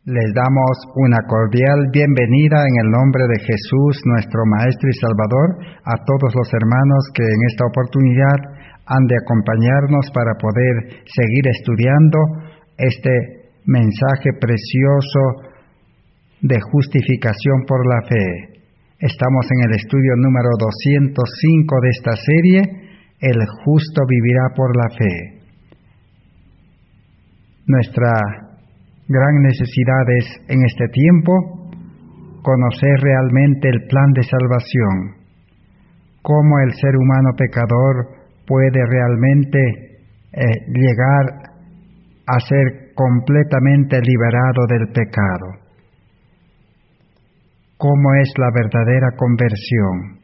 Les damos una cordial bienvenida en el nombre de Jesús, nuestro Maestro y Salvador, a todos los hermanos que en esta oportunidad han de acompañarnos para poder seguir estudiando este mensaje precioso de justificación por la fe. Estamos en el estudio número 205 de esta serie, El justo vivirá por la fe. Nuestra gran necesidad es, en este tiempo, conocer realmente el plan de salvación, cómo el ser humano pecador puede realmente llegar a ser completamente liberado del pecado, cómo es la verdadera conversión,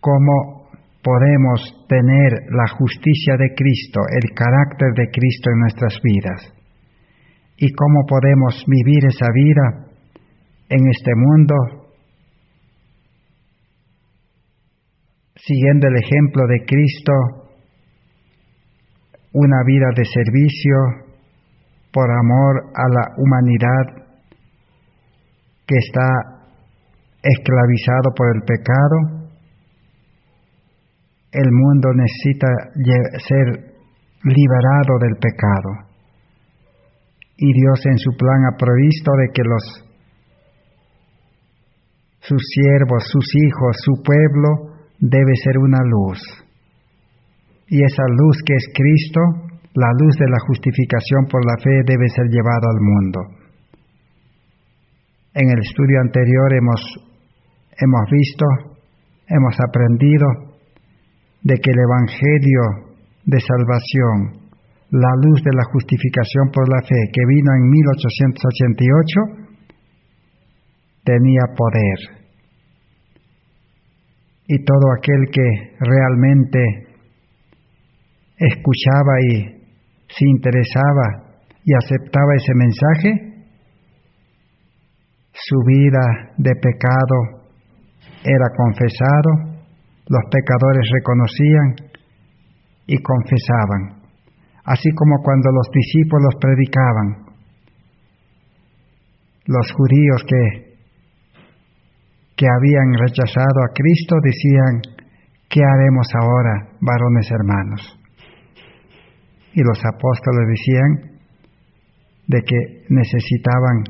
cómo podemos tener la justicia de Cristo, el carácter de Cristo en nuestras vidas, y cómo podemos vivir esa vida en este mundo siguiendo el ejemplo de Cristo, una vida de servicio por amor a la humanidad que está esclavizado por el pecado. El mundo necesita ser liberado del pecado. Y Dios en su plan ha provisto de que sus siervos, sus hijos, su pueblo debe ser una luz. Y esa luz que es Cristo, la luz de la justificación por la fe, debe ser llevada al mundo. En el estudio anterior hemos visto, hemos aprendido de que el Evangelio de salvación, la luz de la justificación por la fe, que vino en 1888, tenía poder. Y todo aquel que realmente escuchaba y se interesaba y aceptaba ese mensaje, su vida de pecado era confesado, los pecadores reconocían y confesaban. Así como cuando los discípulos predicaban, los judíos que habían rechazado a Cristo decían: ¿qué haremos ahora, varones hermanos? Y los apóstoles decían de que necesitaban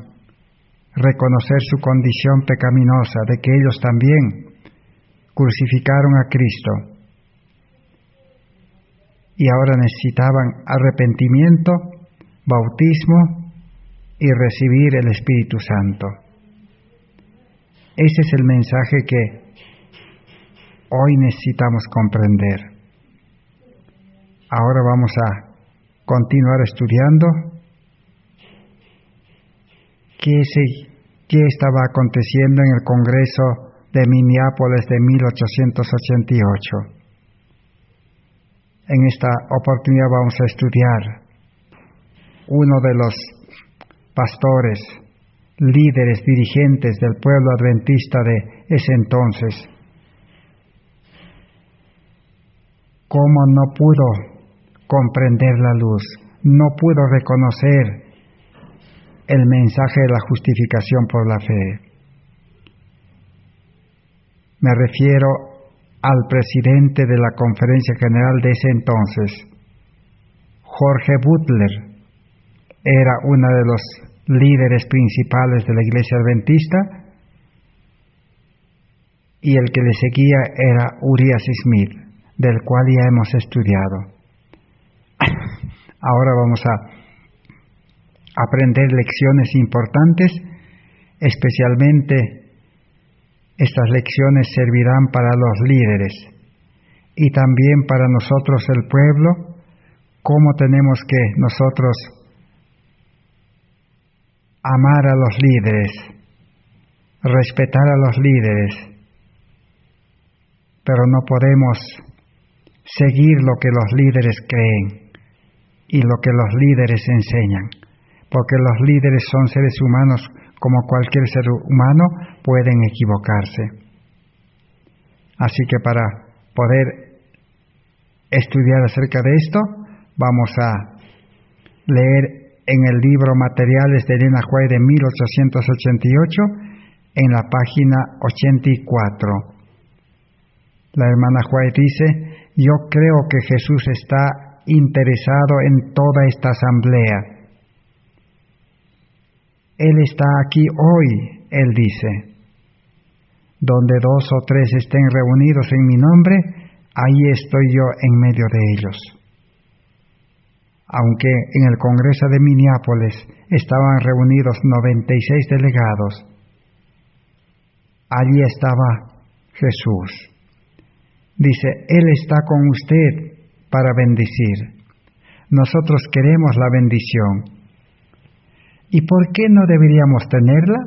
reconocer su condición pecaminosa, de que ellos también crucificaron a Cristo. Y ahora necesitaban arrepentimiento, bautismo y recibir el Espíritu Santo. Ese es el mensaje que hoy necesitamos comprender. Ahora vamos a continuar estudiando qué estaba aconteciendo en el Congreso de Minneapolis de 1888. En esta oportunidad vamos a estudiar uno de los pastores, líderes, dirigentes del pueblo adventista de ese entonces, cómo no pudo comprender la luz, no pudo reconocer el mensaje de la justificación por la fe. Me refiero al presidente de la Conferencia General de ese entonces, Jorge Butler. Era uno de los líderes principales de la Iglesia Adventista, y el que le seguía era Urias Smith, del cual ya hemos estudiado. Ahora vamos a aprender lecciones importantes, especialmente estas lecciones servirán para los líderes y también para nosotros el pueblo, cómo tenemos que nosotros amar a los líderes, respetar a los líderes, pero no podemos seguir lo que los líderes creen y lo que los líderes enseñan, porque los líderes son seres humanos como cualquier ser humano, pueden equivocarse. Así que para poder estudiar acerca de esto, vamos a leer en el libro Materiales de Elena White de 1888, en la página 84. La hermana White dice: yo creo que Jesús está interesado en toda esta asamblea. Él está aquí hoy, él dice. Donde 2 o 3 estén reunidos en mi nombre, ahí estoy yo en medio de ellos. Aunque en el Congreso de Minneapolis estaban reunidos 96 delegados, allí estaba Jesús. Dice, Él está con usted para bendecir. Nosotros queremos la bendición. ¿Y por qué no deberíamos tenerla?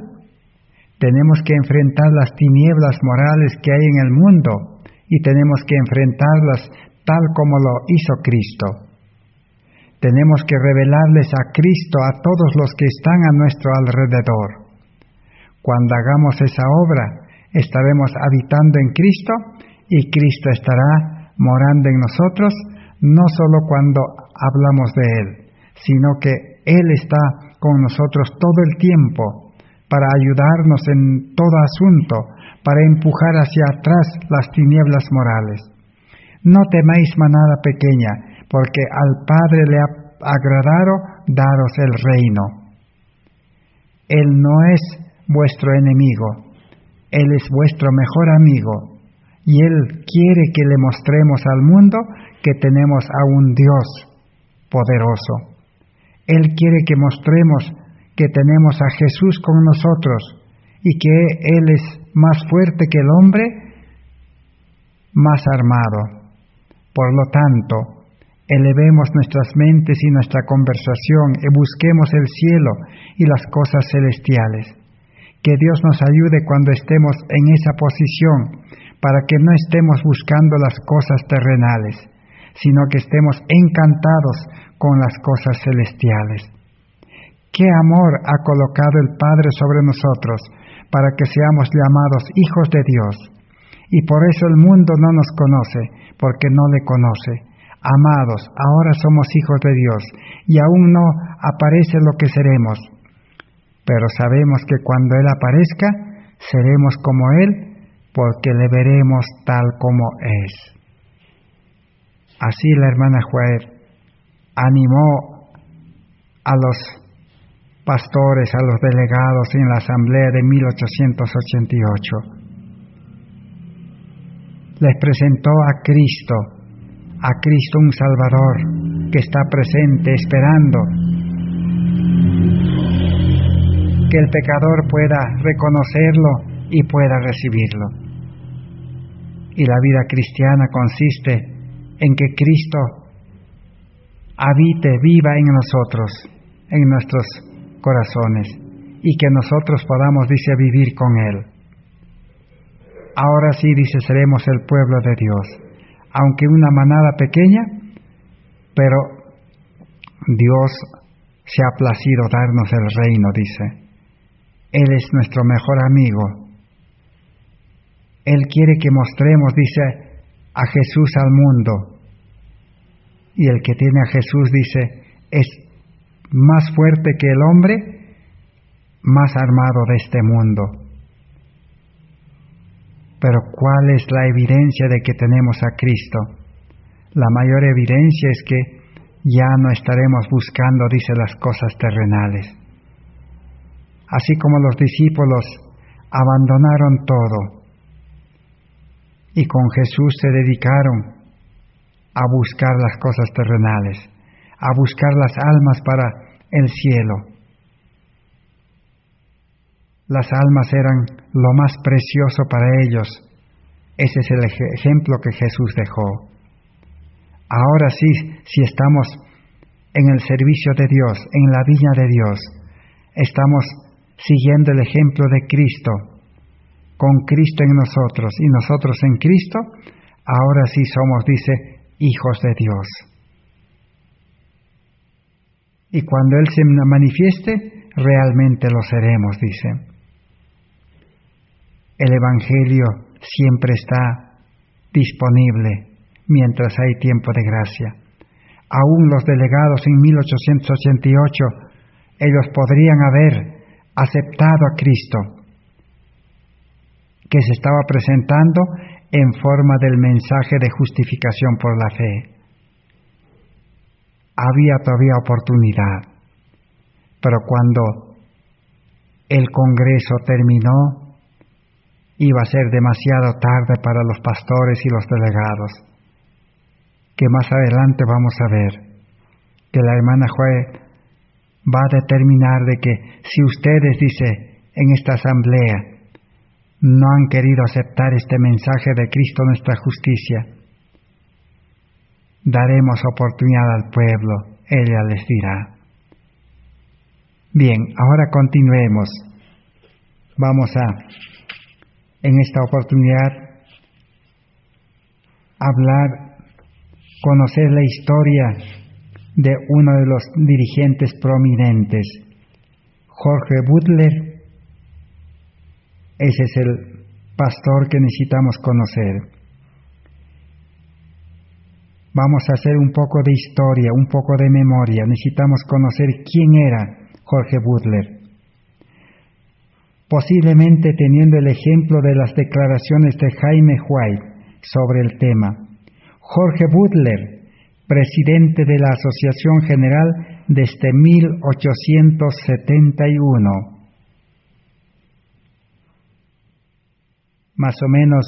Tenemos que enfrentar las tinieblas morales que hay en el mundo y tenemos que enfrentarlas tal como lo hizo Cristo. Tenemos que revelarles a Cristo a todos los que están a nuestro alrededor. Cuando hagamos esa obra, estaremos habitando en Cristo y Cristo estará morando en nosotros, no solo cuando hablamos de Él, sino que Él está con nosotros todo el tiempo para ayudarnos en todo asunto, para empujar hacia atrás las tinieblas morales. No temáis manada pequeña, porque al Padre le ha agradado daros el reino. Él no es vuestro enemigo, Él es vuestro mejor amigo, y Él quiere que le mostremos al mundo que tenemos a un Dios poderoso. Él quiere que mostremos que tenemos a Jesús con nosotros y que Él es más fuerte que el hombre, más armado. Por lo tanto, elevemos nuestras mentes y nuestra conversación y busquemos el cielo y las cosas celestiales. Que Dios nos ayude cuando estemos en esa posición, para que no estemos buscando las cosas terrenales, sino que estemos encantados con las cosas celestiales. ¡Qué amor ha colocado el Padre sobre nosotros para que seamos llamados hijos de Dios! Y por eso el mundo no nos conoce, porque no le conoce. Amados, ahora somos hijos de Dios, y aún no aparece lo que seremos. Pero sabemos que cuando Él aparezca, seremos como Él, porque le veremos tal como es. Así la hermana White animó a los pastores, a los delegados en la asamblea de 1888. Les presentó a Cristo un Salvador que está presente, esperando que el pecador pueda reconocerlo y pueda recibirlo. Y la vida cristiana consiste en que Cristo habite, viva en nosotros, en nuestros corazones, y que nosotros podamos, dice, vivir con Él. Ahora sí, dice, seremos el pueblo de Dios, aunque una manada pequeña, pero Dios se ha placido darnos el reino, dice. Él es nuestro mejor amigo. Él quiere que mostremos, dice, a Jesús al mundo. Y el que tiene a Jesús, dice, es más fuerte que el hombre, más armado de este mundo. Pero ¿cuál es la evidencia de que tenemos a Cristo? La mayor evidencia es que ya no estaremos buscando, dice, las cosas terrenales. Así como los discípulos abandonaron todo y con Jesús se dedicaron a buscar las cosas terrenales, a buscar las almas para el cielo. Las almas eran lo más precioso para ellos. Ese es el ejemplo que Jesús dejó. Ahora sí, si estamos en el servicio de Dios, en la viña de Dios, estamos siguiendo el ejemplo de Cristo, con Cristo en nosotros y nosotros en Cristo, ahora sí somos, dice, hijos de Dios. Y cuando Él se manifieste, realmente lo seremos, dice. El Evangelio siempre está disponible mientras hay tiempo de gracia. Aún los delegados en 1888 ellos podrían haber aceptado a Cristo, que se estaba presentando en forma del mensaje de justificación por la fe. Había todavía oportunidad, pero cuando el Congreso terminó, iba a ser demasiado tarde para los pastores y los delegados, que más adelante vamos a ver que la hermana White va a determinar de que si ustedes, dice, en esta asamblea, no han querido aceptar este mensaje de Cristo nuestra justicia, daremos oportunidad al pueblo, ella les dirá. Bien, ahora continuemos. Vamos a, en esta oportunidad, conocer la historia de uno de los dirigentes prominentes, Jorge Butler. Ese es el pastor que necesitamos conocer. Vamos a hacer un poco de historia, un poco de memoria. Necesitamos conocer quién era Jorge Butler. Posiblemente teniendo el ejemplo de las declaraciones de Jaime White sobre el tema. Jorge Butler, presidente de la Asociación General desde 1871. Más o menos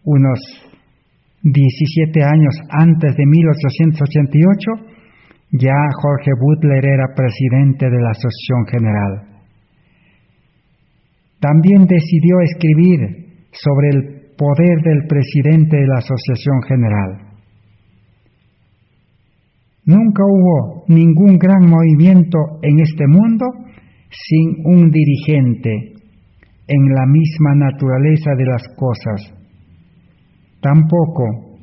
unos 17 años antes de 1888, ya Jorge Butler era presidente de la Asociación General. También decidió escribir sobre el poder del presidente de la Asociación General. Nunca hubo ningún gran movimiento en este mundo sin un dirigente en la misma naturaleza de las cosas. Tampoco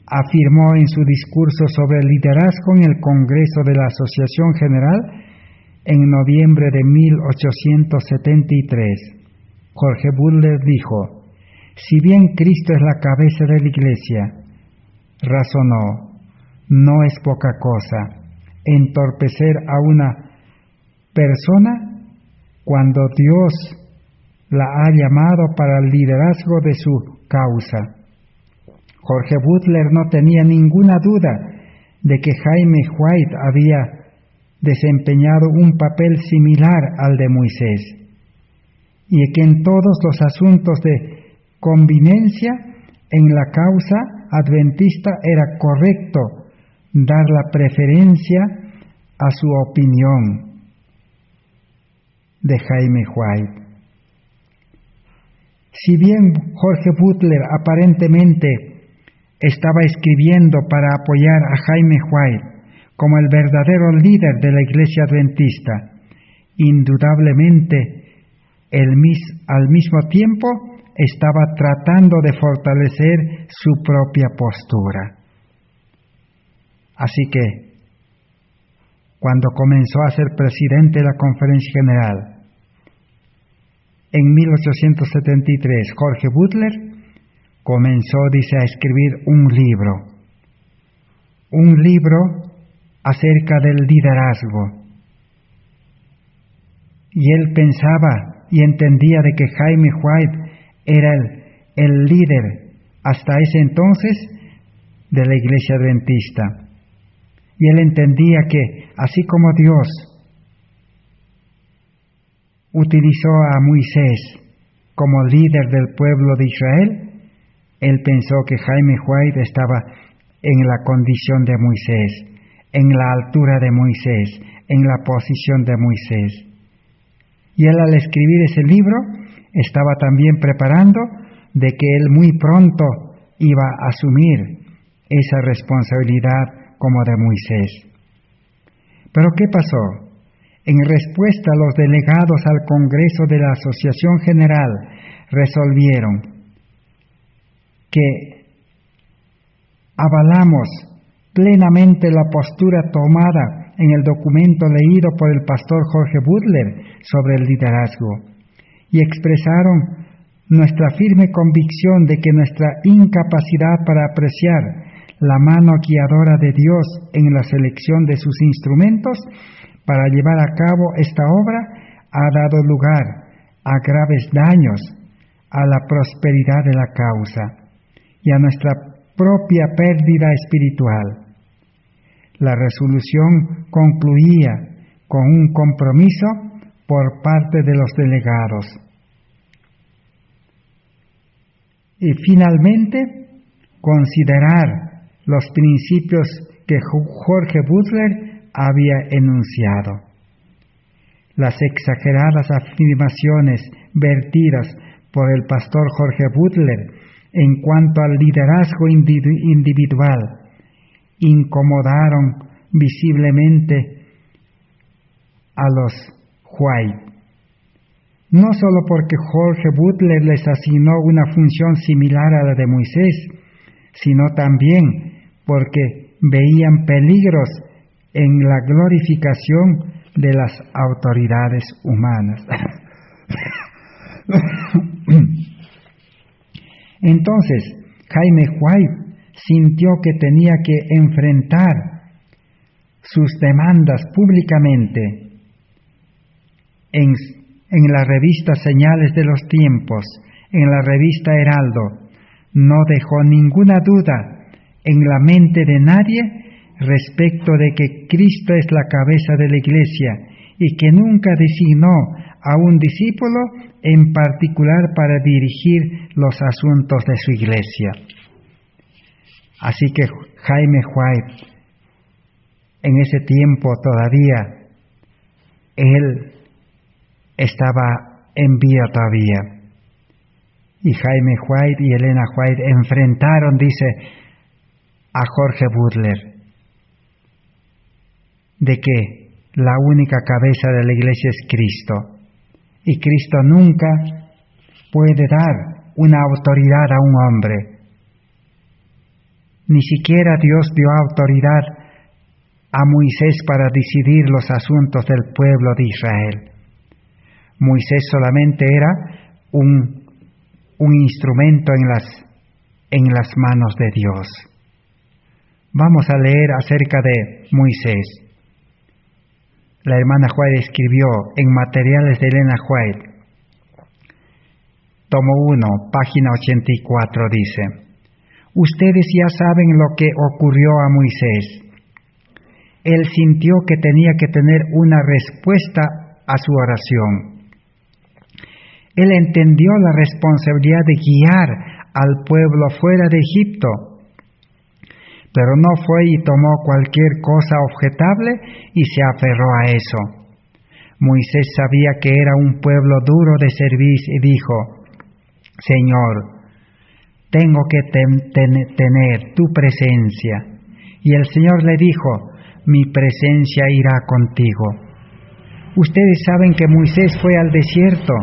afirmó en su discurso sobre el liderazgo en el Congreso de la Asociación General en noviembre de 1873. Jorge Butler dijo: si bien Cristo es la cabeza de la Iglesia, razonó, no es poca cosa entorpecer a una persona cuando Dios la ha llamado para el liderazgo de su causa. Jorge Butler no tenía ninguna duda de que Jaime White había desempeñado un papel similar al de Moisés, y que en todos los asuntos de conveniencia en la causa adventista era correcto dar la preferencia a su opinión de Jaime White. Si bien Jorge Butler aparentemente estaba escribiendo para apoyar a Jaime White como el verdadero líder de la Iglesia Adventista, indudablemente al mismo tiempo estaba tratando de fortalecer su propia postura. Así que, cuando comenzó a ser presidente de la Conferencia General, en 1873, Jorge Butler comenzó, dice, a escribir un libro acerca del liderazgo. Y él pensaba y entendía de que Jaime White era el líder hasta ese entonces de la Iglesia Adventista. Y él entendía que, así como Dios utilizó a Moisés como líder del pueblo de Israel, él pensó que Jaime White estaba en la condición de Moisés, en la altura de Moisés, en la posición de Moisés. Y él, al escribir ese libro, estaba también preparando de que él muy pronto iba a asumir esa responsabilidad como de Moisés. Pero ¿qué pasó? En respuesta, los delegados al Congreso de la Asociación General resolvieron que avalamos plenamente la postura tomada en el documento leído por el pastor Jorge Butler sobre el liderazgo, y expresaron nuestra firme convicción de que nuestra incapacidad para apreciar la mano guiadora de Dios en la selección de sus instrumentos para llevar a cabo esta obra ha dado lugar a graves daños a la prosperidad de la causa y a nuestra propia pérdida espiritual. La resolución concluía con un compromiso por parte de los delegados. Y finalmente, considerar los principios que Jorge Butler había enunciado. Las exageradas afirmaciones vertidas por el pastor Jorge Butler en cuanto al liderazgo individual incomodaron visiblemente a los White, no solo porque Jorge Butler les asignó una función similar a la de Moisés, sino también porque veían peligros en la glorificación de las autoridades humanas. Entonces, Jaime White sintió que tenía que enfrentar sus demandas públicamente. En la revista Señales de los Tiempos, en la revista Heraldo, no dejó ninguna duda en la mente de nadie respecto de que Cristo es la cabeza de la Iglesia y que nunca designó a un discípulo en particular para dirigir los asuntos de su Iglesia. Así que Jaime White, en ese tiempo todavía, él estaba en vida todavía. Y Jaime White y Elena White enfrentaron, dice, a Jorge Butler, de que la única cabeza de la Iglesia es Cristo, y Cristo nunca puede dar una autoridad a un hombre. Ni siquiera Dios dio autoridad a Moisés para decidir los asuntos del pueblo de Israel. Moisés solamente era un instrumento en las manos de Dios. Vamos a leer acerca de Moisés. La hermana White escribió en Materiales de Elena White, tomo 1, página 84, dice: ustedes ya saben lo que ocurrió a Moisés. Él sintió que tenía que tener una respuesta a su oración. Él entendió la responsabilidad de guiar al pueblo fuera de Egipto, pero no fue y tomó cualquier cosa objetable y se aferró a eso. Moisés sabía que era un pueblo duro de servir y dijo: Señor, tengo que tener tu presencia. Y el Señor le dijo: mi presencia irá contigo. Ustedes saben que Moisés fue al desierto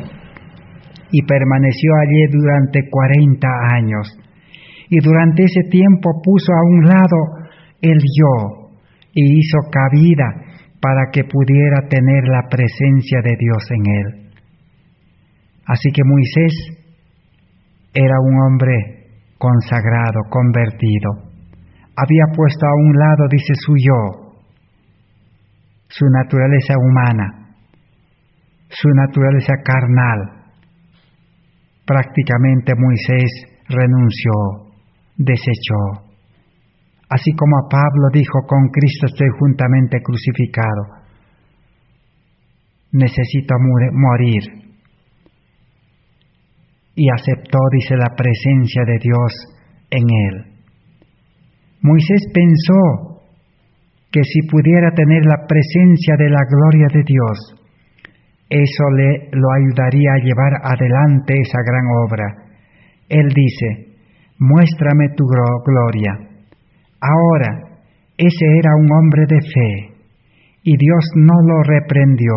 y permaneció allí durante 40 años. Y durante ese tiempo puso a un lado el yo y hizo cabida para que pudiera tener la presencia de Dios en él. Así que Moisés era un hombre consagrado, convertido. Había puesto a un lado, dice, su yo, su naturaleza humana, su naturaleza carnal. Prácticamente Moisés renunció, desechó. Así como a Pablo dijo: con Cristo estoy juntamente crucificado. Necesito morir. Y aceptó, dice, la presencia de Dios en él. Moisés pensó que si pudiera tener la presencia de la gloria de Dios, eso lo ayudaría a llevar adelante esa gran obra. Él dice: muéstrame tu gloria. Ahora, ese era un hombre de fe, y Dios no lo reprendió.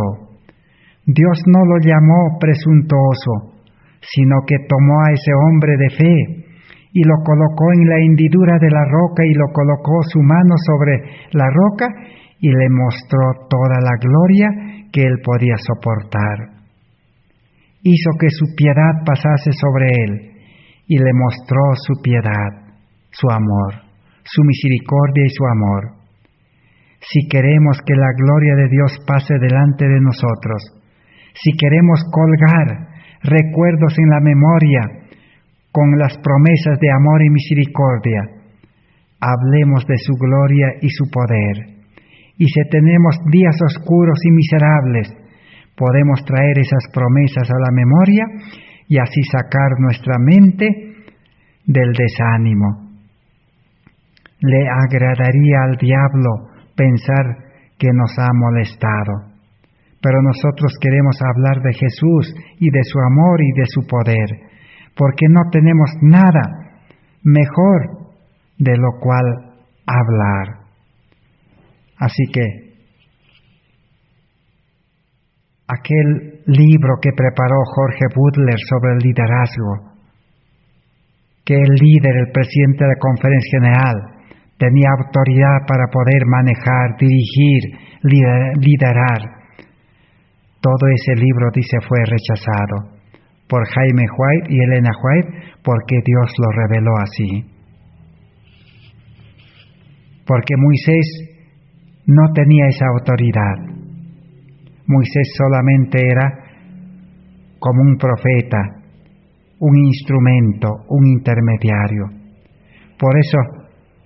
Dios no lo llamó presuntuoso, sino que tomó a ese hombre de fe y lo colocó en la hendidura de la roca y lo colocó su mano sobre la roca y le mostró toda la gloria que él podía soportar. Hizo que su piedad pasase sobre él y le mostró su piedad, su amor, su misericordia y su amor. si queremos que la gloria de Dios pase delante de nosotros, si queremos colgar recuerdos en la memoria con las promesas de amor y misericordia, hablemos de su gloria y su poder. Y si tenemos días oscuros y miserables, podemos traer esas promesas a la memoria y así sacar nuestra mente del desánimo. Le agradaría al diablo pensar que nos ha molestado, pero nosotros queremos hablar de Jesús y de su amor y de su poder, porque no tenemos nada mejor de lo cual hablar. Así que aquel libro que preparó Jorge Butler sobre el liderazgo, que el líder, el presidente de la Conferencia General, tenía autoridad para poder manejar, dirigir, liderar. Todo ese libro, dice, fue rechazado por Jaime White y Elena White porque Dios lo reveló así. Porque Moisés no tenía esa autoridad. Moisés solamente era como un profeta, un instrumento, un intermediario. Por eso,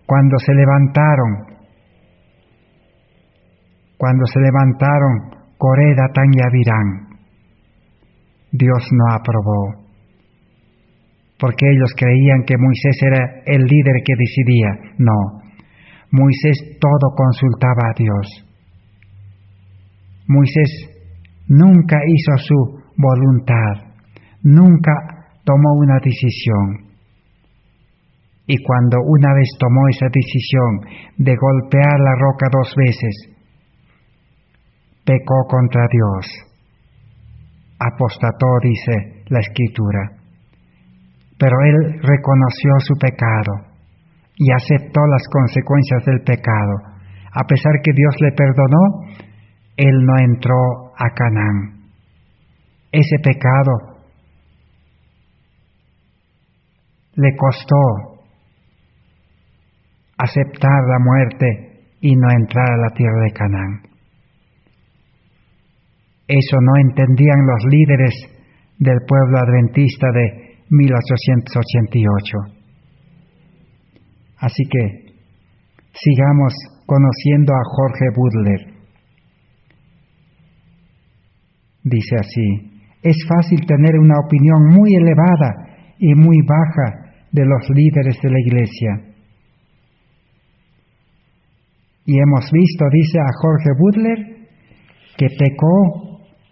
cuando se levantaron Coré, Datán y Abirán, Dios no aprobó, porque ellos creían que Moisés era el líder que decidía. No, Moisés todo consultaba a Dios. Moisés nunca hizo su voluntad, nunca tomó una decisión. Y cuando una vez tomó esa decisión de golpear la roca 2 veces, pecó contra Dios. Apostató, dice la Escritura. Pero él reconoció su pecado y aceptó las consecuencias del pecado. A pesar que Dios le perdonó, él no entró a Canaán. Ese pecado le costó aceptar la muerte y no entrar a la tierra de Canaán. Eso no entendían los líderes del pueblo adventista de 1888. Así que sigamos conociendo a Jorge Butler. Dice así: es fácil tener una opinión muy elevada y muy baja de los líderes de la Iglesia. Y hemos visto, dice a Jorge Butler, que pecó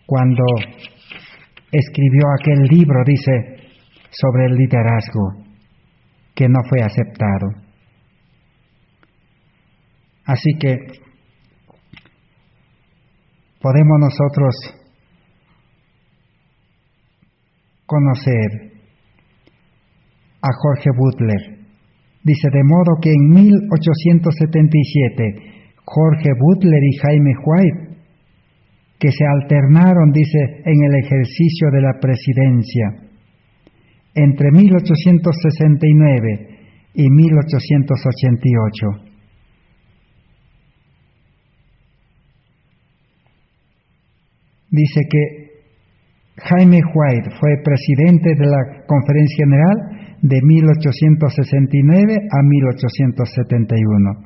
cuando escribió aquel libro, dice, sobre el liderazgo, que no fue aceptado. Así que podemos nosotros conocer a Jorge Butler. Dice, de modo que en 1877, Jorge Butler y Jaime White, que se alternaron, dice, en el ejercicio de la presidencia, entre 1869 y 1888. Dice que Jaime White fue presidente de la Conferencia General de 1869 a 1871.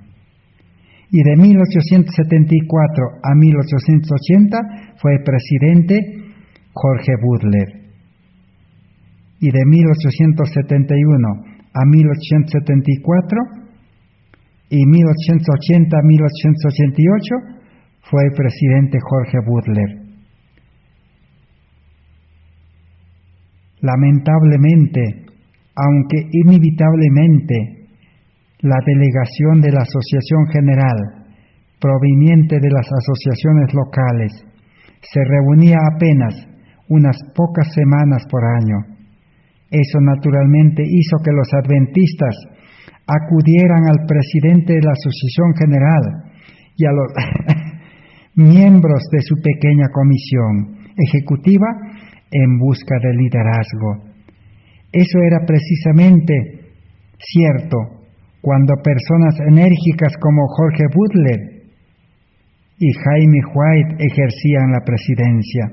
Y de 1874 a 1880 fue presidente Jorge Butler. Y de 1871 a 1874 y 1880 a 1888 fue presidente Jorge Butler. Lamentablemente, aunque inevitablemente, la delegación de la Asociación General, proveniente de las asociaciones locales, se reunía apenas unas pocas semanas por año. Eso naturalmente hizo que los adventistas acudieran al presidente de la Asociación General y a los miembros de su pequeña comisión ejecutiva en busca de liderazgo. Eso era precisamente cierto cuando personas enérgicas como Jorge Butler y Jaime White ejercían la presidencia.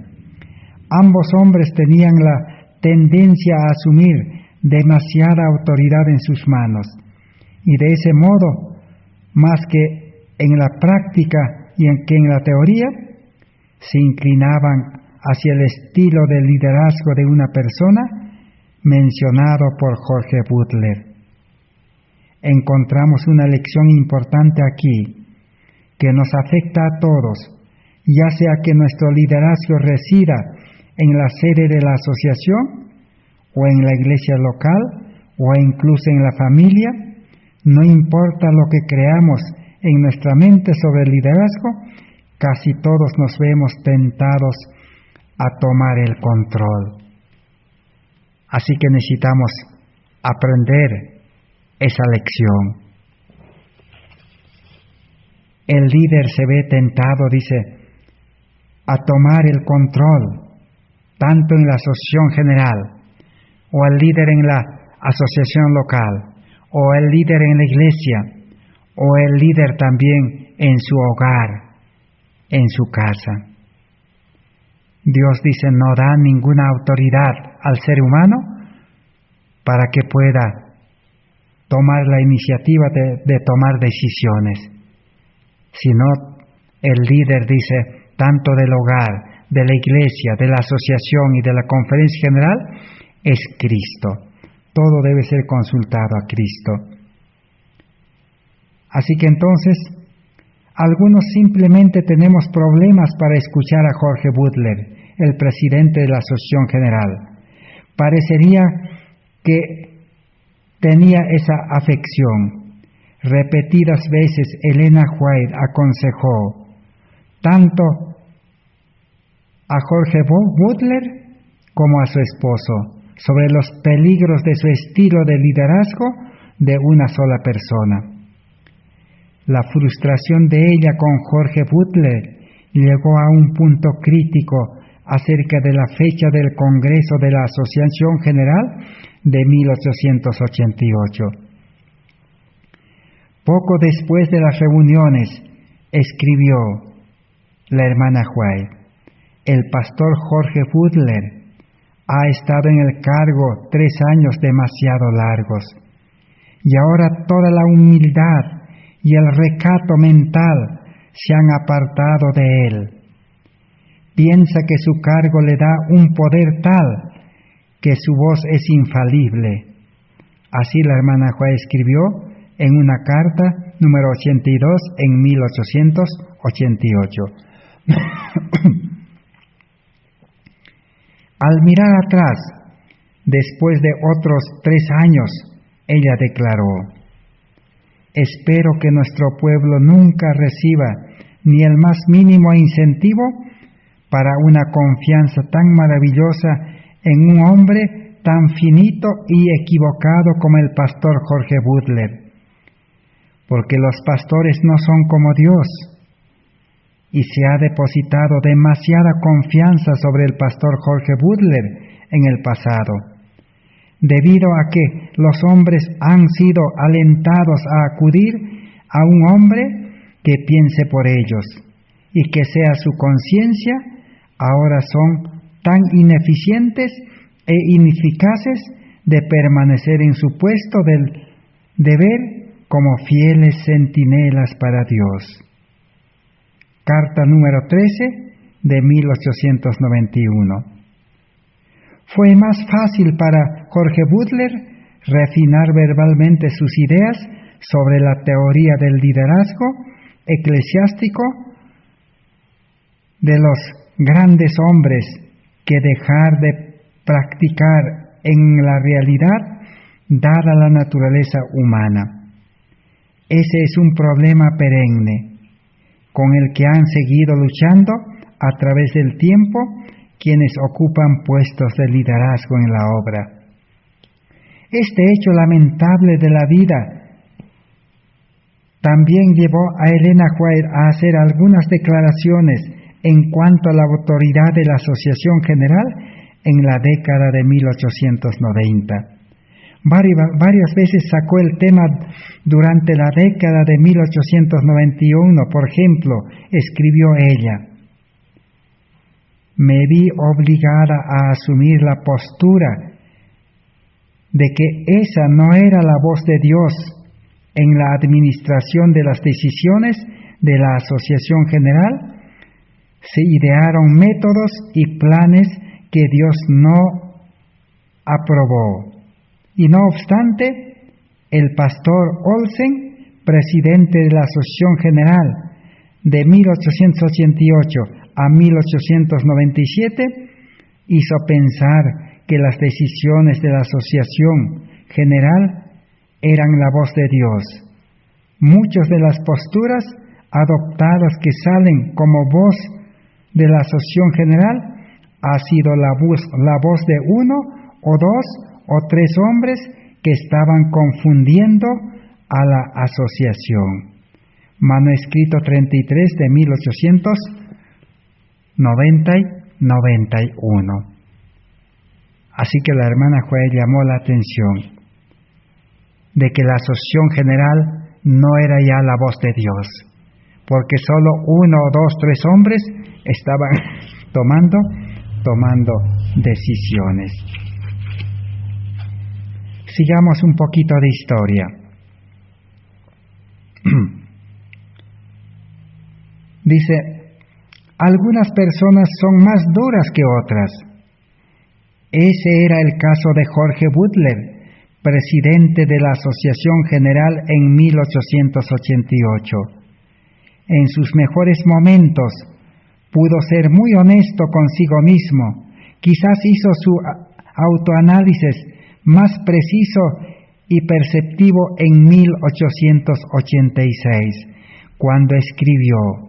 Ambos hombres tenían la tendencia a asumir demasiada autoridad en sus manos, y de ese modo, más que en la práctica y que en la teoría, se inclinaban hacia el estilo de liderazgo de una persona mencionado por Jorge Butler. Encontramos una lección importante aquí, que nos afecta a todos, ya sea que nuestro liderazgo resida en la sede de la asociación, o en la iglesia local, o incluso en la familia. No importa lo que creamos en nuestra mente sobre el liderazgo, casi todos nos vemos tentados a tomar el control. Así que necesitamos aprender esa lección. El líder se ve tentado, dice, a tomar el control, tanto en la asociación general, o el líder en la asociación local, o el líder en la iglesia, o el líder también en su hogar, en su casa. Dios dice, no da ninguna autoridad al ser humano para que pueda tomar la iniciativa de tomar decisiones, sino el líder dice, tanto del hogar, de la iglesia, de la asociación y de la conferencia general, es Cristo. Todo debe ser consultado a Cristo. Así que entonces, algunos simplemente tenemos problemas para escuchar a Jorge Butler, el presidente de la Asociación General. Parecería que tenía esa afección. Repetidas veces Elena White aconsejó tanto a Jorge Butler como a su esposo sobre los peligros de su estilo de liderazgo de una sola persona. La frustración de ella con Jorge Butler llegó a un punto crítico acerca de la fecha del Congreso de la Asociación General de 1888. Poco después de las reuniones, escribió la hermana White, el pastor Jorge Butler ha estado en el cargo 3 años demasiado largos, y ahora toda la humildad y el recato mental se han apartado de él. Piensa que su cargo le da un poder tal que su voz es infalible. Así la hermana White escribió en una carta número 82 en 1888. Al mirar atrás, después de otros 3 años, ella declaró: espero que nuestro pueblo nunca reciba ni el más mínimo incentivo para una confianza tan maravillosa en un hombre tan finito y equivocado como el pastor Jorge Butler, porque los pastores no son como Dios, y se ha depositado demasiada confianza sobre el pastor Jorge Butler en el pasado, debido a que los hombres han sido alentados a acudir a un hombre que piense por ellos, y que sea su conciencia, ahora son tan ineficientes e ineficaces de permanecer en su puesto del deber como fieles centinelas para Dios. Carta número 13 de 1891. Fue más fácil para Jorge Butler refinar verbalmente sus ideas sobre la teoría del liderazgo eclesiástico de los grandes hombres que dejar de practicar en la realidad dada la naturaleza humana. Ese es un problema perenne con el que han seguido luchando a través del tiempo quienes ocupan puestos de liderazgo en la obra. Este hecho lamentable de la vida también llevó a Elena White a hacer algunas declaraciones en cuanto a la autoridad de la Asociación General en la década de 1890. Varias veces sacó el tema durante la década de 1891. Por ejemplo, escribió ella: me vi obligada a asumir la postura de que esa no era la voz de Dios en la administración de las decisiones de la Asociación General. Se idearon métodos y planes que Dios no aprobó. Y no obstante, el pastor Olsen, presidente de la Asociación General de 1888 a 1897, hizo pensar que las decisiones de la Asociación General eran la voz de Dios. Muchas de las posturas adoptadas que salen como voz de la Asociación General ha sido la voz de uno o dos o tres hombres que estaban confundiendo a la asociación. Manuscrito 33 de 1891. Así que la hermana Joel llamó la atención de que la Asociación General no era ya la voz de Dios, porque solo uno o dos, tres hombres estaban tomando decisiones. Sigamos un poquito de historia. Dice, algunas personas son más duras que otras. Ese era el caso de Jorge Butler, presidente de la Asociación General en 1888. En sus mejores momentos pudo ser muy honesto consigo mismo. Quizás hizo su autoanálisis más preciso y perceptivo en 1886, cuando escribió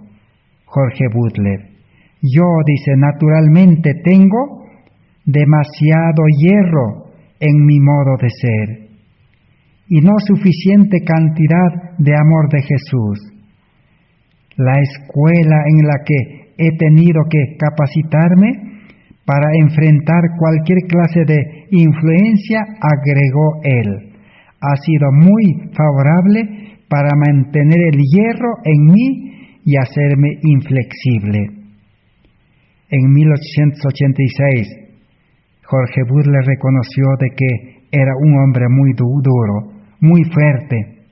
Jorge Butler: yo, dice, naturalmente tengo demasiado hierro en mi modo de ser y no suficiente cantidad de amor de Jesús. La escuela en la que he tenido que capacitarme para enfrentar cualquier clase de influencia, agregó él, ha sido muy favorable para mantener el hierro en mí y hacerme inflexible. En 1886, Jorge Butler reconoció de que era un hombre muy duro, muy fuerte,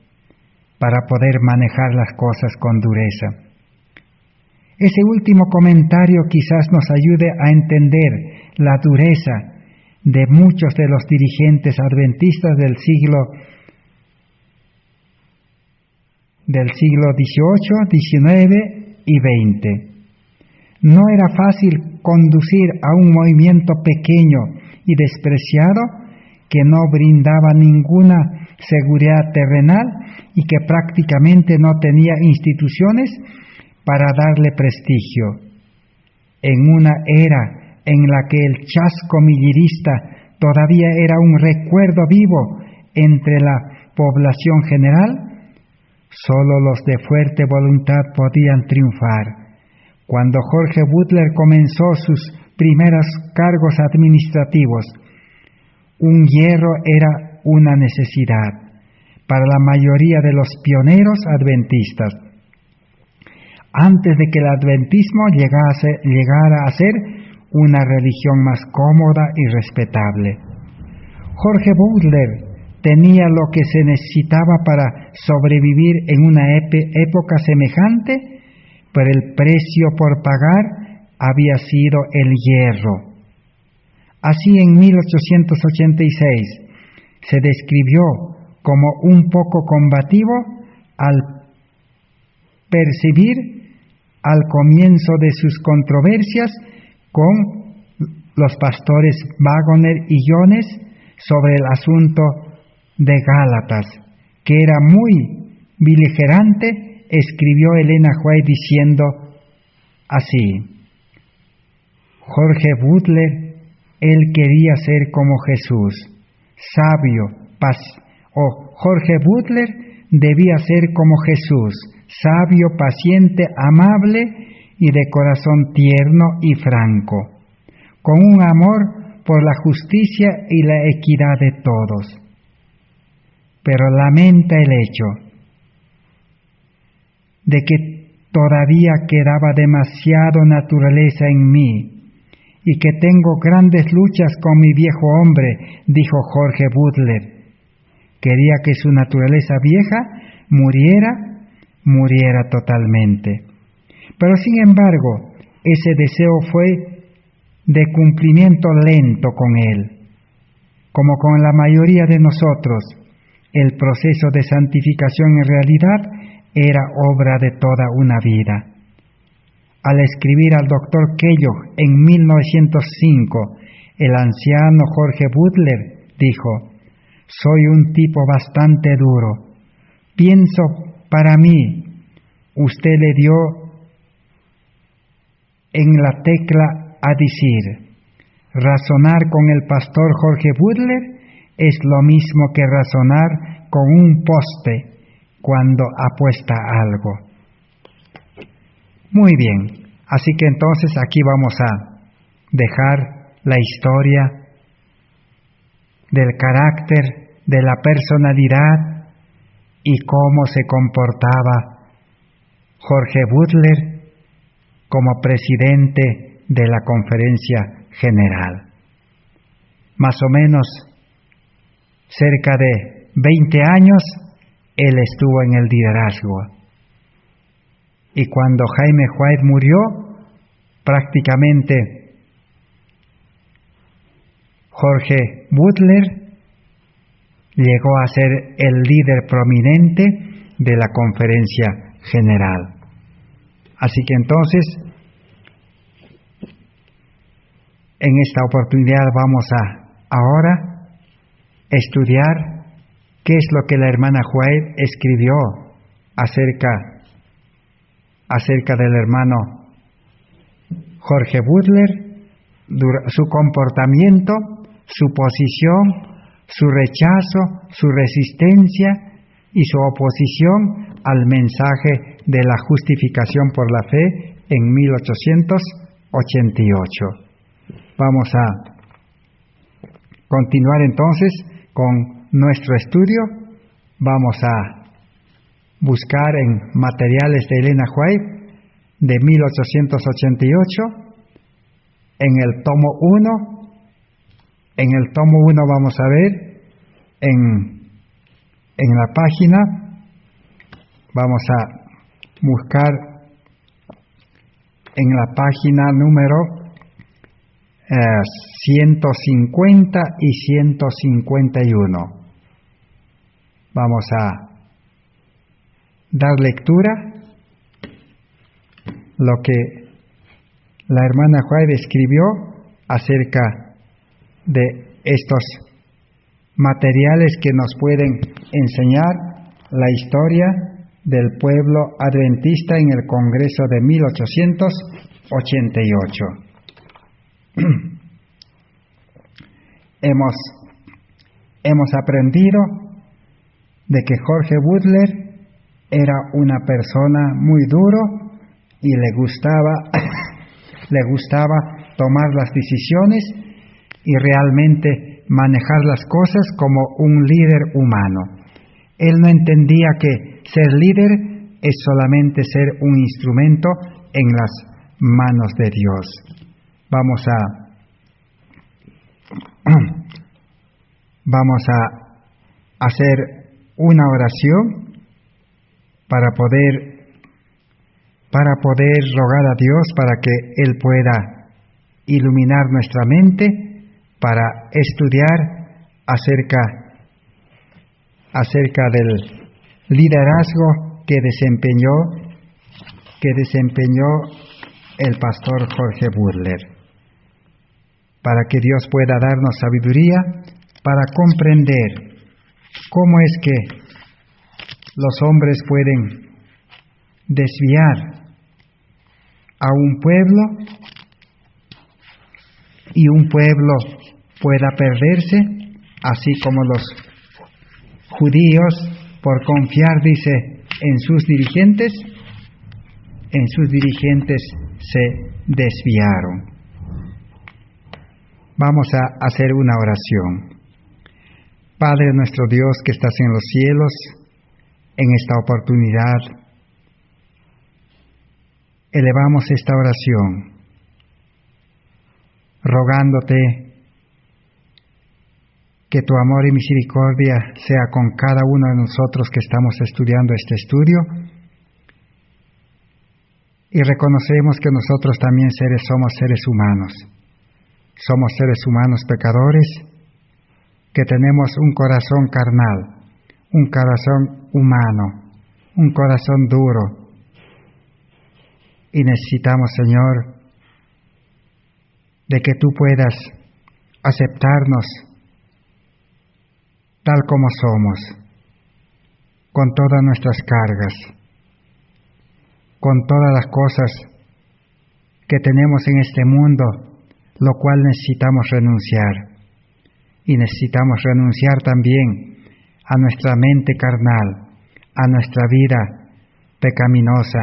para poder manejar las cosas con dureza. Ese último comentario quizás nos ayude a entender la dureza de muchos de los dirigentes adventistas del siglo XVIII, XIX y XX. No era fácil conducir a un movimiento pequeño y despreciado que no brindaba ninguna seguridad terrenal y que prácticamente no tenía instituciones para darle prestigio. En una era en la que el chasco millerista todavía era un recuerdo vivo entre la población general, solo los de fuerte voluntad podían triunfar. Cuando Jorge Butler comenzó sus primeros cargos administrativos, un hierro era una necesidad para la mayoría de los pioneros adventistas, antes de que el adventismo llegara a ser una religión más cómoda y respetable. Jorge Butler tenía lo que se necesitaba para sobrevivir en una época semejante, pero el precio por pagar había sido el hierro. Así, en 1886 se describió como un poco combativo al percibir al comienzo de sus controversias con los pastores Waggoner y Jones sobre el asunto de Gálatas, que era muy beligerante. Escribió Elena White diciendo así: Jorge Butler, él quería ser como Jesús, sabio, Jorge Butler debía ser como Jesús, sabio, paciente, amable y de corazón tierno y franco, con un amor por la justicia y la equidad de todos. pero lamenta el hecho de que todavía quedaba demasiado naturaleza en mí y que tengo grandes luchas con mi viejo hombre, dijo Jorge Butler. Quería que su naturaleza vieja muriera totalmente. Pero sin embargo, ese deseo fue de cumplimiento lento con él. Como con la mayoría de nosotros, el proceso de santificación en realidad era obra de toda una vida. Al escribir al Dr. Kellogg en 1905, el anciano Jorge Butler dijo: «Soy un tipo bastante duro. Pienso para mí, usted le dio en la tecla a decir, razonar con el pastor Jorge Butler es lo mismo que razonar con un poste cuando apuesta algo». Muy bien, así que entonces aquí vamos a dejar la historia del carácter, de la personalidad y cómo se comportaba Jorge Butler como presidente de la Conferencia General. Más o menos cerca de 20 años él estuvo en el liderazgo. Y cuando Jaime White murió, prácticamente Jorge Butler llegó a ser el líder prominente de la Conferencia General. Así que entonces, en esta oportunidad vamos a ahora estudiar qué es lo que la hermana White escribió acerca del hermano Jorge Butler, su comportamiento, su posición, su rechazo, su resistencia y su oposición al mensaje de la justificación por la fe en 1888. Vamos a continuar entonces con nuestro estudio. Vamos a buscar en materiales de Elena White de 1888, en el tomo 1. En el tomo 1 vamos a ver en la página, vamos a buscar en la página número 150 y 151. Vamos a dar lectura lo que la hermana White escribió acerca de estos materiales que nos pueden enseñar la historia del pueblo adventista en el Congreso de 1888. Hemos aprendido de que Jorge Butler era una persona muy duro y le gustaba tomar las decisiones y realmente manejar las cosas como un líder humano. Él no entendía que ser líder es solamente ser un instrumento en las manos de Dios. Vamos a hacer una oración para poder rogar a Dios para que Él pueda iluminar nuestra mente para estudiar acerca del liderazgo que desempeñó el pastor Jorge Butler, para que Dios pueda darnos sabiduría para comprender cómo es que los hombres pueden desviar a un pueblo y un pueblo pueda perderse, así como los judíos, por confiar, dice, en sus dirigentes se desviaron. Vamos a hacer una oración. Padre nuestro Dios que estás en los cielos, en esta oportunidad elevamos esta oración, rogándote que tu amor y misericordia sea con cada uno de nosotros que estamos estudiando este estudio, y reconocemos que nosotros también somos seres humanos pecadores, que tenemos un corazón carnal, un corazón humano, un corazón duro, y necesitamos, Señor, de que tú puedas aceptarnos tal como somos, con todas nuestras cargas, con todas las cosas que tenemos en este mundo, lo cual necesitamos renunciar. Y necesitamos renunciar también a nuestra mente carnal, a nuestra vida pecaminosa,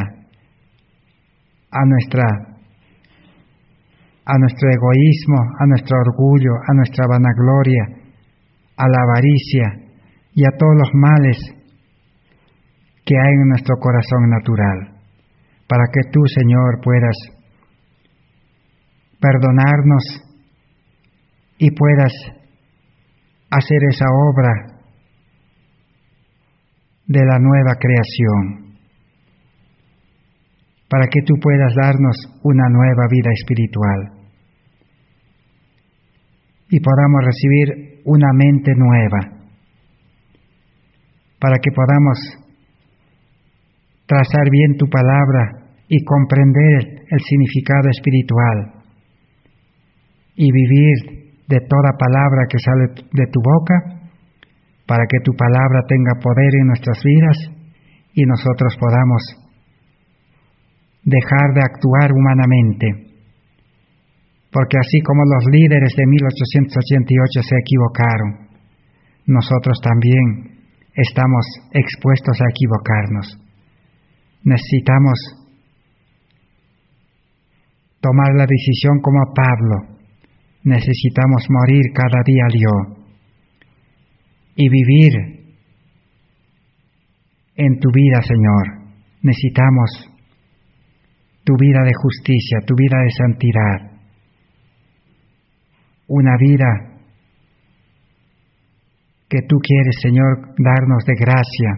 a nuestro egoísmo, a nuestro orgullo, a nuestra vanagloria, a la avaricia y a todos los males que hay en nuestro corazón natural, para que tú, Señor, puedas perdonarnos y puedas hacer esa obra de la nueva creación, para que tú puedas darnos una nueva vida espiritual y podamos recibir una mente nueva, para que podamos trazar bien tu palabra y comprender el significado espiritual y vivir de toda palabra que sale de tu boca, para que tu palabra tenga poder en nuestras vidas y nosotros podamos dejar de actuar humanamente, porque así como los líderes de 1888 se equivocaron, nosotros también estamos expuestos a equivocarnos. Necesitamos tomar la decisión como Pablo, necesitamos morir cada día al yo y vivir en tu vida, Señor. Necesitamos tu vida de justicia, tu vida de santidad, una vida que tú quieres, Señor, darnos de gracia,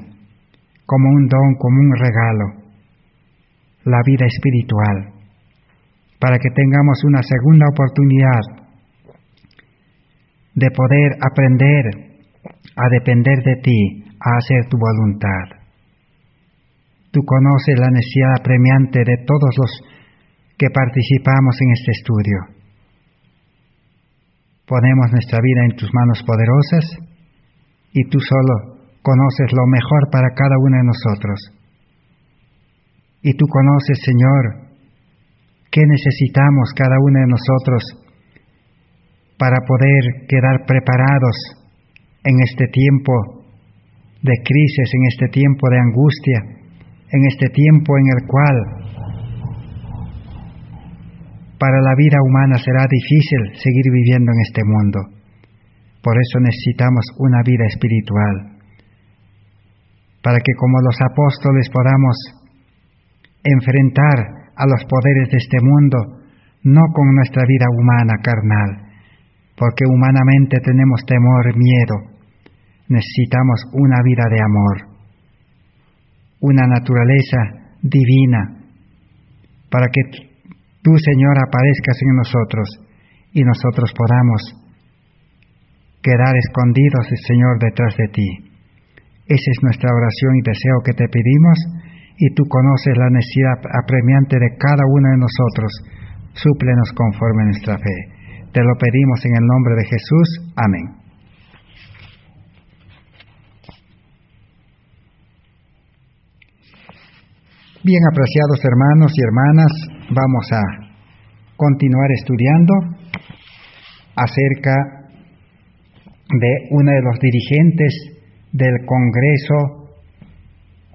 como un don, como un regalo, la vida espiritual, para que tengamos una segunda oportunidad de poder aprender a depender de ti, a hacer tu voluntad. Tú conoces la necesidad apremiante de todos los que participamos en este estudio. Ponemos nuestra vida en tus manos poderosas y tú solo conoces lo mejor para cada uno de nosotros. Y tú conoces, Señor, qué necesitamos cada uno de nosotros para poder quedar preparados en este tiempo de crisis, en este tiempo de angustia, en este tiempo en el cual para la vida humana será difícil seguir viviendo en este mundo. Por eso necesitamos una vida espiritual, para que como los apóstoles podamos enfrentar a los poderes de este mundo, no con nuestra vida humana, carnal, porque humanamente tenemos temor, miedo. Necesitamos una vida de amor, una naturaleza divina, para que tú, Señor, aparezcas en nosotros y nosotros podamos quedar escondidos, Señor, detrás de ti. Esa es nuestra oración y deseo que te pedimos, y tú conoces la necesidad apremiante de cada uno de nosotros. Súplenos conforme a nuestra fe. Te lo pedimos en el nombre de Jesús. Amén. Bien, apreciados hermanos y hermanas, vamos a continuar estudiando acerca de uno de los dirigentes del Congreso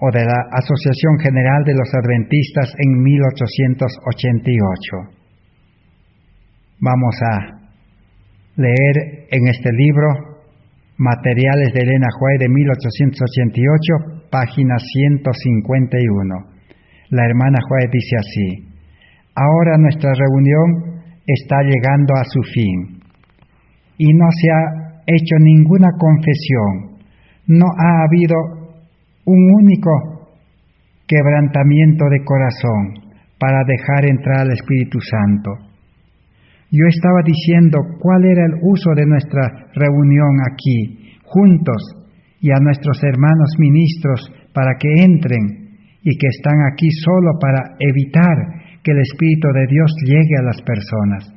o de la Asociación General de los Adventistas en 1888. Vamos a leer en este libro Materiales de Elena White de 1888, página 151. La hermana White dice así: ahora nuestra reunión está llegando a su fin y no se ha hecho ninguna confesión, no ha habido un único quebrantamiento de corazón para dejar entrar al Espíritu Santo. Yo estaba diciendo cuál era el uso de nuestra reunión aquí, juntos, y a nuestros hermanos ministros para que entren y que están aquí solo para evitar que el Espíritu de Dios llegue a las personas.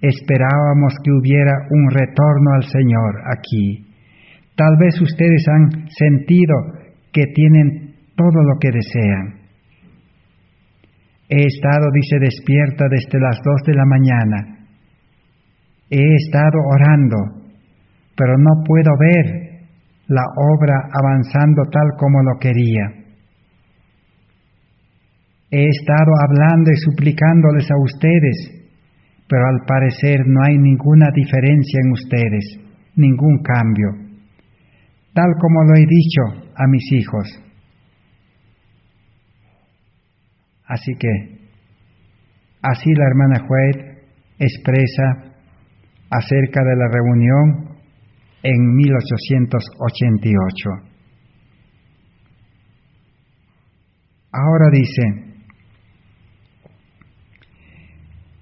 Esperábamos que hubiera un retorno al Señor aquí. Tal vez ustedes han sentido que tienen todo lo que desean. He estado, dice, despierta desde las 2 de la mañana. He estado orando, pero no puedo ver la obra avanzando tal como lo quería. He estado hablando y suplicándoles a ustedes, pero al parecer no hay ninguna diferencia en ustedes, ningún cambio, tal como lo he dicho a mis hijos. Así que, así la hermana White expresa acerca de la reunión en 1888. Ahora dice: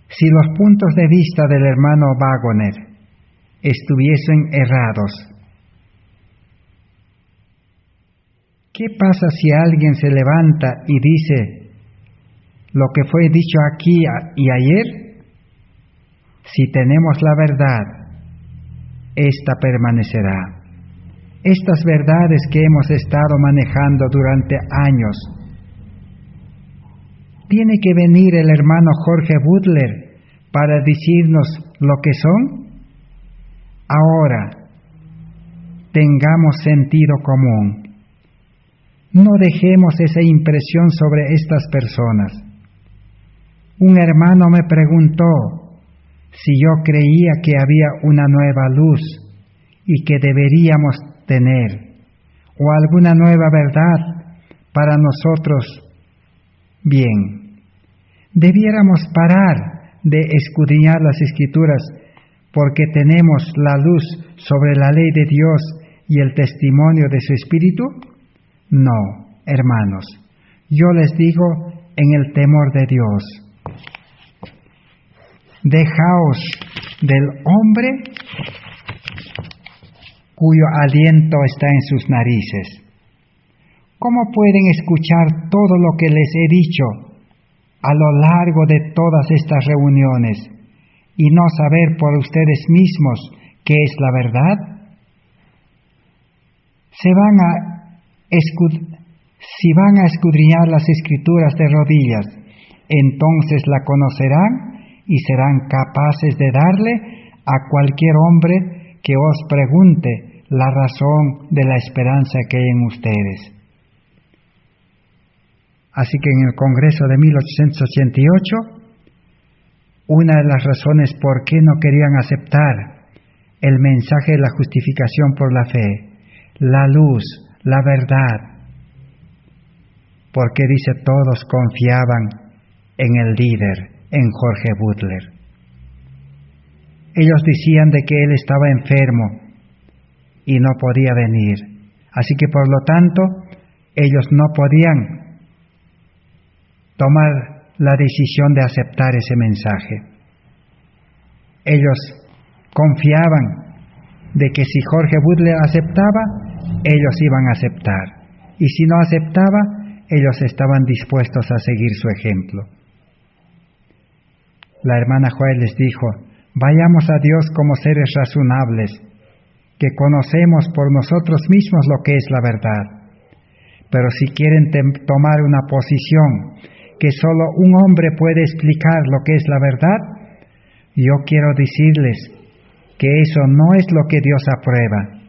si los puntos de vista del hermano Waggoner estuviesen errados, ¿qué pasa si alguien se levanta y dice lo que fue dicho aquí y ayer? Si tenemos la verdad, esta permanecerá. Estas verdades que hemos estado manejando durante años. ¿Tiene que venir el hermano Jorge Butler para decirnos lo que son? Ahora, tengamos sentido común. No dejemos esa impresión sobre estas personas. Un hermano me preguntó si yo creía que había una nueva luz y que deberíamos tener, o alguna nueva verdad para nosotros. Bien, debiéramos parar de escudriñar las Escrituras porque tenemos la luz sobre la ley de Dios y el testimonio de su Espíritu. No, hermanos, yo les digo en el temor de Dios: dejaos del hombre cuyo aliento está en sus narices. ¿Cómo pueden escuchar todo lo que les he dicho a lo largo de todas estas reuniones y no saber por ustedes mismos qué es la verdad? Si van a escudriñar las Escrituras de rodillas, entonces la conocerán y serán capaces de darle a cualquier hombre que os pregunte la razón de la esperanza que hay en ustedes. Así que en el Congreso de 1888, una de las razones por qué no querían aceptar el mensaje de la justificación por la fe, la luz, la verdad, porque dice todos confiaban en el líder, en Jorge Butler. Ellos decían de que él estaba enfermo y no podía venir. Así que por lo tanto, ellos no podían tomar la decisión de aceptar ese mensaje. Ellos confiaban de que si Jorge Butler aceptaba, ellos iban a aceptar. Y si no aceptaba, ellos estaban dispuestos a seguir su ejemplo. La hermana White les dijo: vayamos a Dios como seres razonables, que conocemos por nosotros mismos lo que es la verdad. Pero si quieren tomar una posición que solo un hombre puede explicar lo que es la verdad, yo quiero decirles que eso no es lo que Dios aprueba.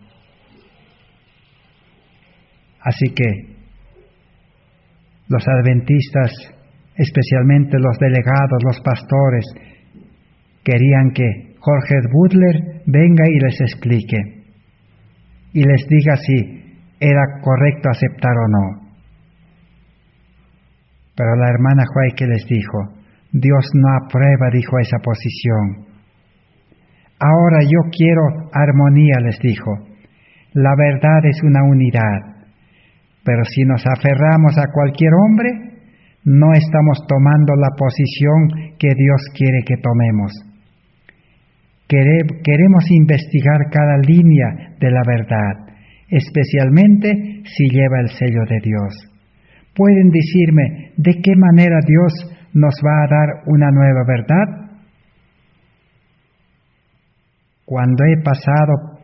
Así que los adventistas, especialmente los delegados, los pastores, querían que Jorge Butler venga y les explique. y les diga si era correcto aceptar o no. Pero la hermana White, ¿qué les dijo? Dios no aprueba, dijo, esa posición. Ahora yo quiero armonía, les dijo. La verdad es una unidad, pero si nos aferramos a cualquier hombre, no estamos tomando la posición que Dios quiere que tomemos. Queremos investigar cada línea de la verdad, especialmente si lleva el sello de Dios. ¿Pueden decirme de qué manera Dios nos va a dar una nueva verdad? Cuando he pasado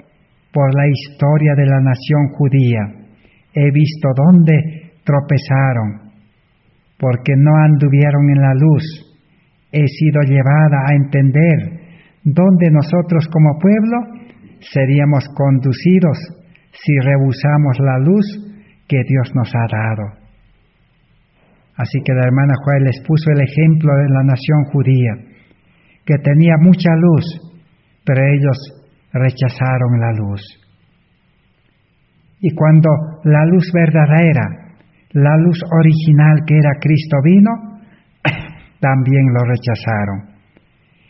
por la historia de la nación judía, he visto dónde tropezaron, porque no anduvieron en la luz. He sido llevada a entender dónde nosotros como pueblo seríamos conducidos si rehusamos la luz que Dios nos ha dado. Así que la hermana Juárez les puso el ejemplo de la nación judía, que tenía mucha luz, pero ellos rechazaron la luz. Y cuando la luz verdadera, la luz original que era Cristo vino, también lo rechazaron.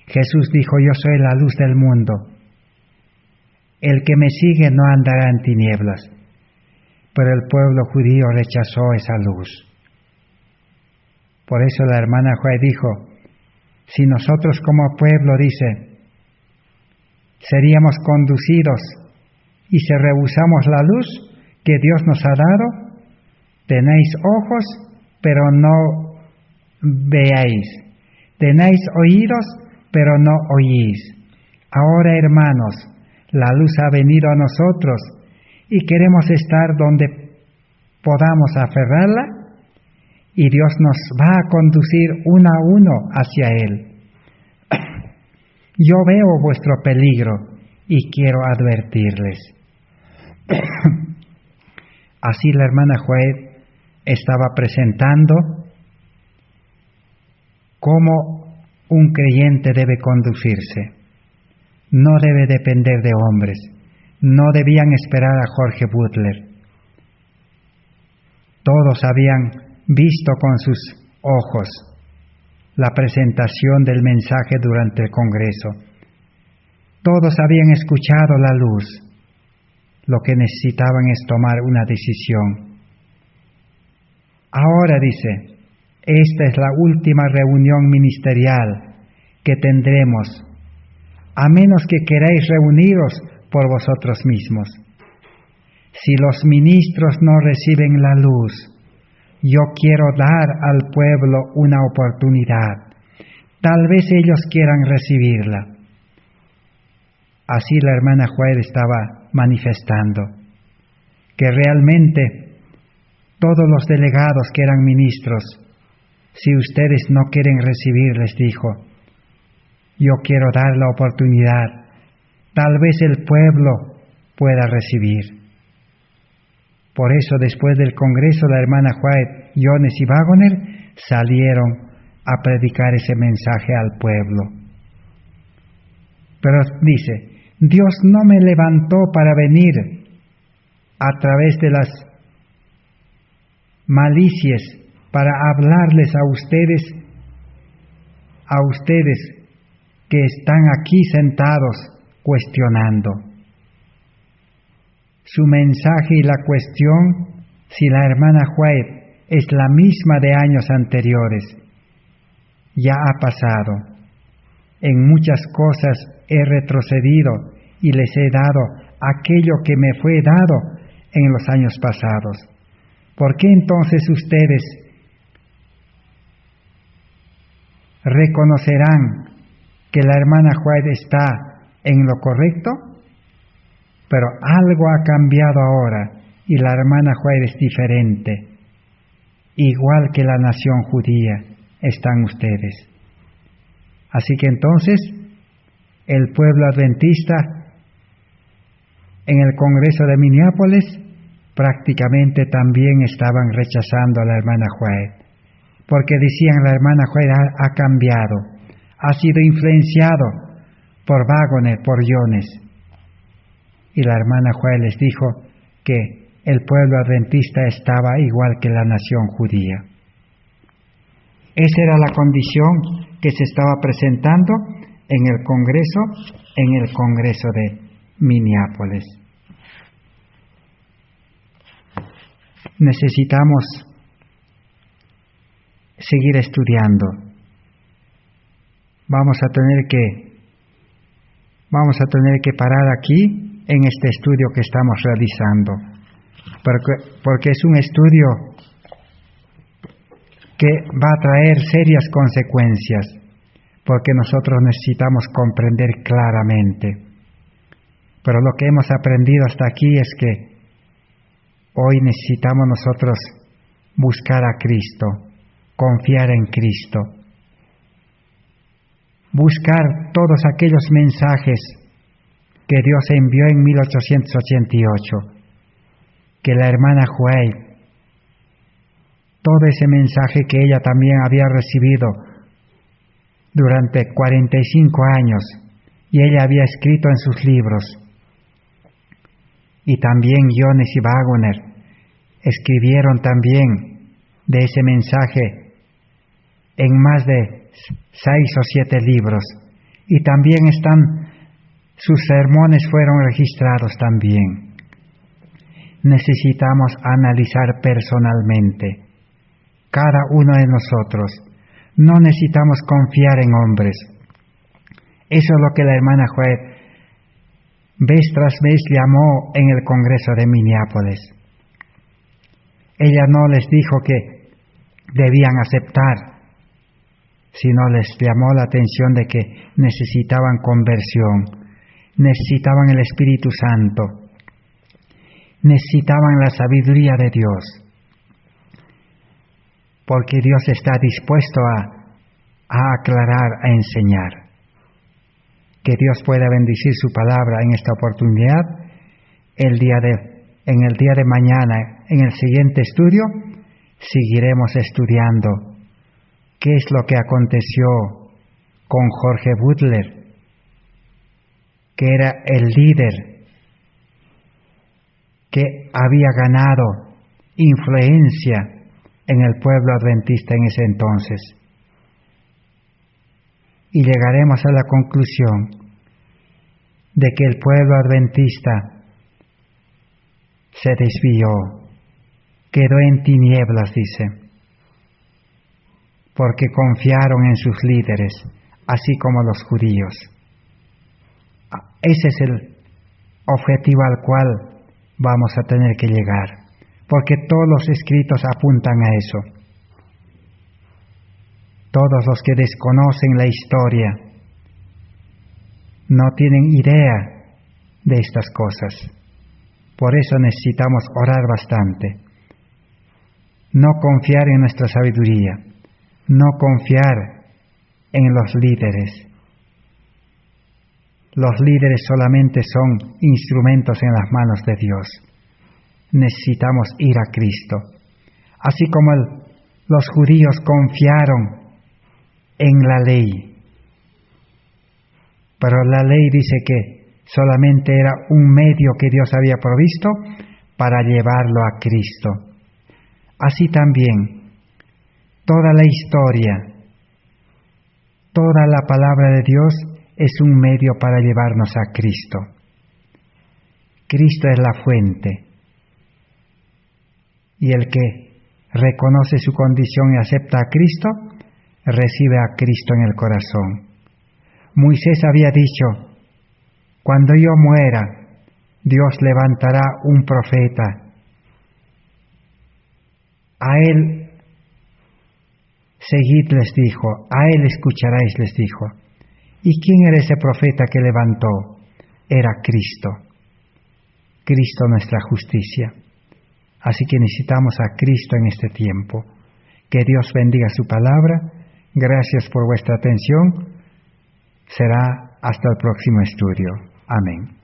Jesús dijo, yo soy la luz del mundo. El que me sigue no andará en tinieblas. Pero el pueblo judío rechazó esa luz. Por eso la hermana Juárez dijo, si nosotros como pueblo, dice, seríamos conducidos y si rehusamos la luz que Dios nos ha dado, tenéis ojos, pero no veáis. Tenéis oídos, pero no oís. Ahora, hermanos, la luz ha venido a nosotros y queremos estar donde podamos aferrarla y Dios nos va a conducir uno a uno hacia Él. Yo veo vuestro peligro y quiero advertirles. Así la hermana Juárez estaba presentando cómo un creyente debe conducirse. No debe depender de hombres. No debían esperar a Jorge Butler. Todos habían visto con sus ojos la presentación del mensaje durante el Congreso. Todos habían escuchado la luz. Lo que necesitaban es tomar una decisión. Ahora, dice, esta es la última reunión ministerial que tendremos, a menos que queráis reuniros por vosotros mismos. Si los ministros no reciben la luz, yo quiero dar al pueblo una oportunidad. Tal vez ellos quieran recibirla. Así la hermana Juárez estaba manifestando que realmente todos los delegados que eran ministros, si ustedes no quieren recibir, les dijo, yo quiero dar la oportunidad. Tal vez el pueblo pueda recibir. Por eso, después del Congreso, la hermana Juárez, Jones y Wagoner salieron a predicar ese mensaje al pueblo. Pero dice, Dios no me levantó para venir a través de las malicias, para hablarles a ustedes que están aquí sentados cuestionando. Su mensaje y la cuestión, si la hermana Juárez es la misma de años anteriores, ya ha pasado. En muchas cosas he retrocedido y les he dado aquello que me fue dado en los años pasados. ¿Por qué entonces ustedes reconocerán que la hermana Juárez está en lo correcto? Pero algo ha cambiado ahora y la hermana Juárez es diferente. Igual que la nación judía están ustedes. Así que entonces el pueblo adventista en el Congreso de Minneapolis prácticamente también estaban rechazando a la hermana Juárez, porque decían la hermana Juárez ha cambiado, ha sido influenciado por Wagoner, por Jones. Y la hermana Joel les dijo que el pueblo adventista estaba igual que la nación judía. Esa era la condición que se estaba presentando en el Congreso de Minneapolis. Necesitamos seguir estudiando. Vamos a tener que parar aquí en este estudio que estamos realizando, porque es un estudio que va a traer serias consecuencias, porque nosotros necesitamos comprender claramente. Pero lo que hemos aprendido hasta aquí es que hoy necesitamos nosotros buscar a Cristo, confiar en Cristo, buscar todos aquellos mensajes que Dios envió en 1888, que la hermana Joel, todo ese mensaje que ella también había recibido durante 45 años, y ella había escrito en sus libros, y también Jones y Wagner escribieron también de ese mensaje en más de 6 o 7 libros, y también sus sermones fueron registrados también. Necesitamos analizar personalmente cada uno de nosotros. No necesitamos confiar en hombres. Eso es lo que la hermana Joel vez tras vez llamó en el Congreso de Minneapolis. Ella no les dijo que debían aceptar, sino les llamó la atención de que necesitaban conversión, necesitaban el Espíritu Santo, necesitaban la sabiduría de Dios, porque Dios está dispuesto a aclarar, a enseñar. Que Dios pueda bendecir su palabra en esta oportunidad. En el día de mañana, en el siguiente estudio, seguiremos estudiando qué es lo que aconteció con Jorge Butler, que era el líder que había ganado influencia en el pueblo adventista en ese entonces. Y llegaremos a la conclusión de que el pueblo adventista se desvió, quedó en tinieblas, dice, porque confiaron en sus líderes, así como los judíos. Ese es el objetivo al cual vamos a tener que llegar, porque todos los escritos apuntan a eso. Todos los que desconocen la historia no tienen idea de estas cosas. Por eso necesitamos orar bastante. No confiar en nuestra sabiduría, no confiar en los líderes. Los líderes solamente son instrumentos en las manos de Dios. Necesitamos ir a Cristo. Así como los judíos confiaron en la ley, pero la ley dice que solamente era un medio que Dios había provisto para llevarlo a Cristo. Así también, toda la historia, toda la palabra de Dios es un medio para llevarnos a Cristo. Cristo es la fuente, y el que reconoce su condición y acepta a Cristo, recibe a Cristo en el corazón. Moisés había dicho, cuando yo muera, Dios levantará un profeta. A él seguid, les dijo, a él escucharéis, les dijo. ¿Y quién era ese profeta que levantó? Era Cristo. Cristo nuestra justicia. Así que necesitamos a Cristo en este tiempo. Que Dios bendiga su palabra. Gracias por vuestra atención. Será hasta el próximo estudio. Amén.